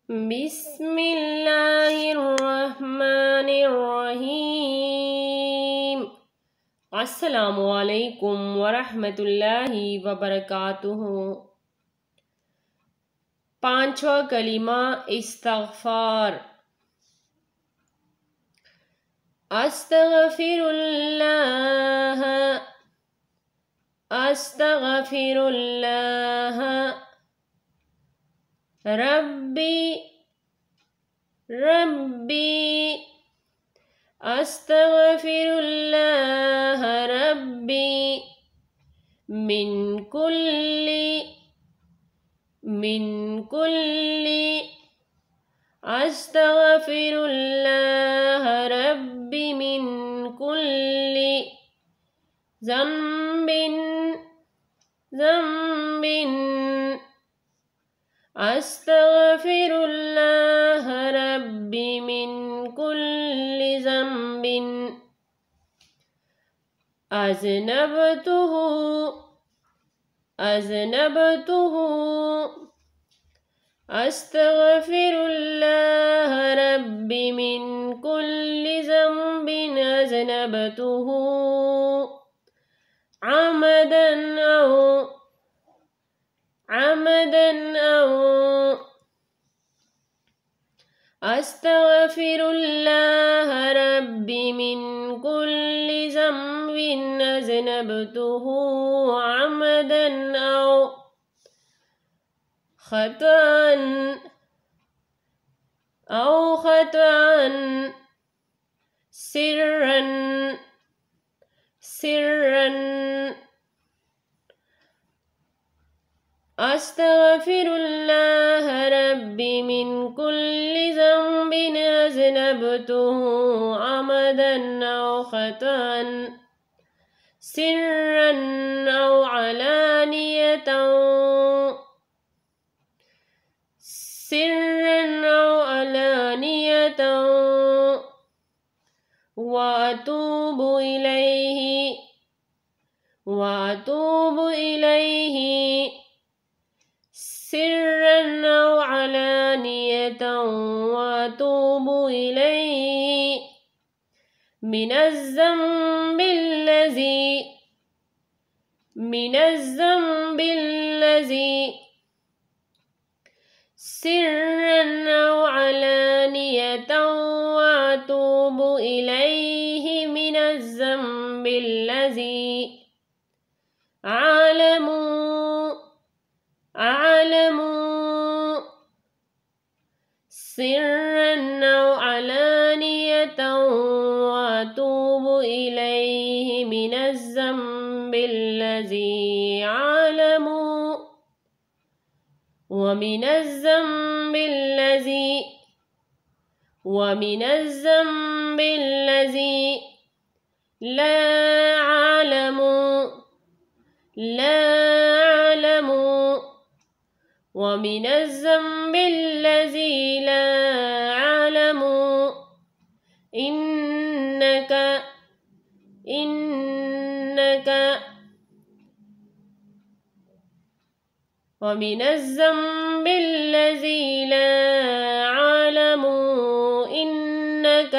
بسم الله الرحمن الرحيم السلام عليكم ورحمة الله وبركاته। पांचवा कलीमा इस्तग़फ़ार। अस्तग़फ़िरुल्लाह अस्तग़फ़िरुल्लाह रब्बी रब्बी अस्तग़फ़िरुल्लाह रब्बी मिन कुल्ली अस्तग़फ़िरुल्लाह रब्बी मिन कुल्ली ज़ंबिन अस्तग़फ़िरुल्लाह रब्बी मिन कुल्ली ज़ंबिन अज़नबतुहु अस्तग़फ़िरुल्लाह रब्बी मिन कुल्ली ज़ंबिन अज़नबतुहु अमदन औ अस्तग़फ़िरुल्लाह रब्बी मिन कुल्ली ज़ंबिन अज़नबतुहु अमदन औ ख़तअन सिर्रन अस्तग़फ़िरुल्लाह रब्बी मिन कुल्ली ज़ंबिन अज़नबतुहु अमदन औ ख़तअन सिर्रन औ अलानियतन व अतूबु इलैहि सिर्रन औ अलानियतन व अतूबु इलैहि मिनज़्ज़म्बिल्लज़ी सिर्रन औ अलानियतन व अतूबु इलैहि मिनज़्ज़म्बिल्लज़ी अअलमु सिर्रन औ अलानियतन व अतूबु इलैहि मिनज़्ज़म्बिल्लज़ी अअलमु व मिनज़्ज़म्बिल्लज़ी ला अअलमु व मिनज़्ज़म्बिल्लज़ी ला अअलमु इन्नक व मिनज़्ज़म्बिल्लज़ी ला अअलमु इन्नक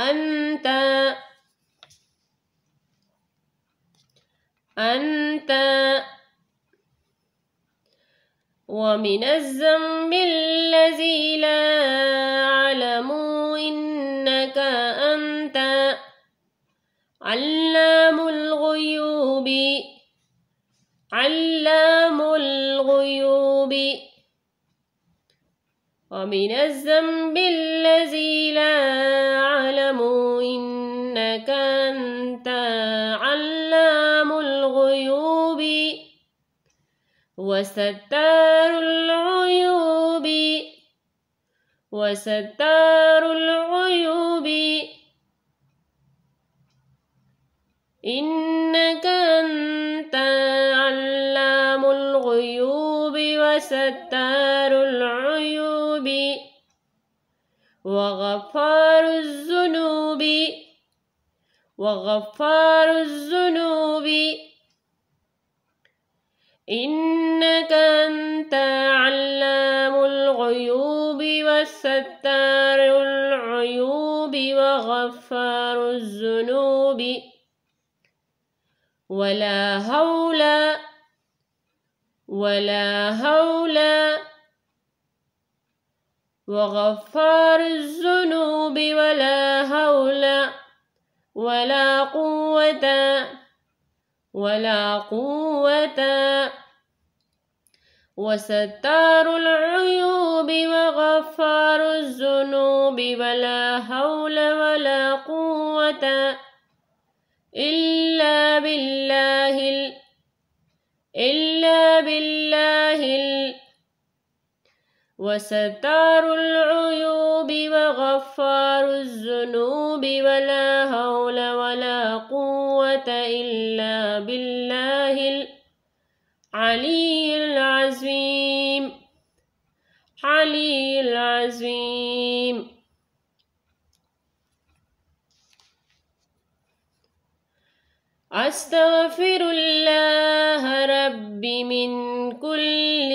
अन्त व मिनज़्ज़म्बिल्लज़ी ला अअलमु इन्नक अन्त अल्लामुल ग़ुयूबि व मिनज़्ज़म्बिल्लज़ी ला अअलमु इन्नक अन्त अल्लामुल ग़ुयूबि व सत्तारुल ग़ुयूबि इन्नक अन्त अल्लामुल ग़ुयूबि व सत्तारुल ग़ुयूबि व ग़फ़्फ़ारुज़्ज़ुनूबि इन्नक अन्त अल्लामुल وستار العيوب وغفار الذنوب ولا حول وغفار الذنوب ولا حول ولا قوة وستار العيوب وغفار الذنوب ولا حول ولا قوة إلا بالله وستار العيوب وغفار الذنوب ولا حول ولا قوة إلا بالله العلي العظيم. أستغفر الله ربي من كل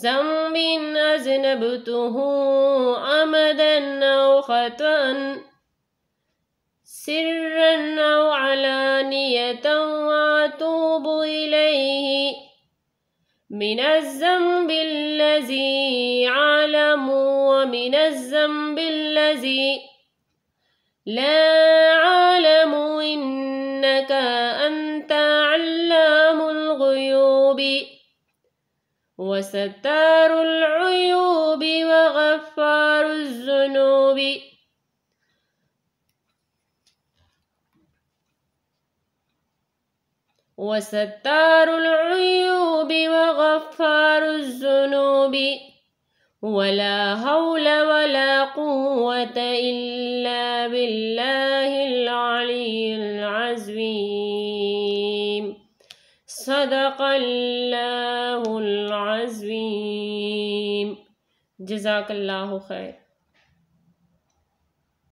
ذنب أذنبته عمدا أو خطأ سرا أو علانية وأتوب إليه من الذنب الذي أعلم ومن الذنب الذي لا أعلم إنك أنت علام الغيوب وستار العيوب وغفار الذنوب ولا حول ولا قوة إلا بالله العلي العظيم. صدق الله العظيم. جزاك الله خير.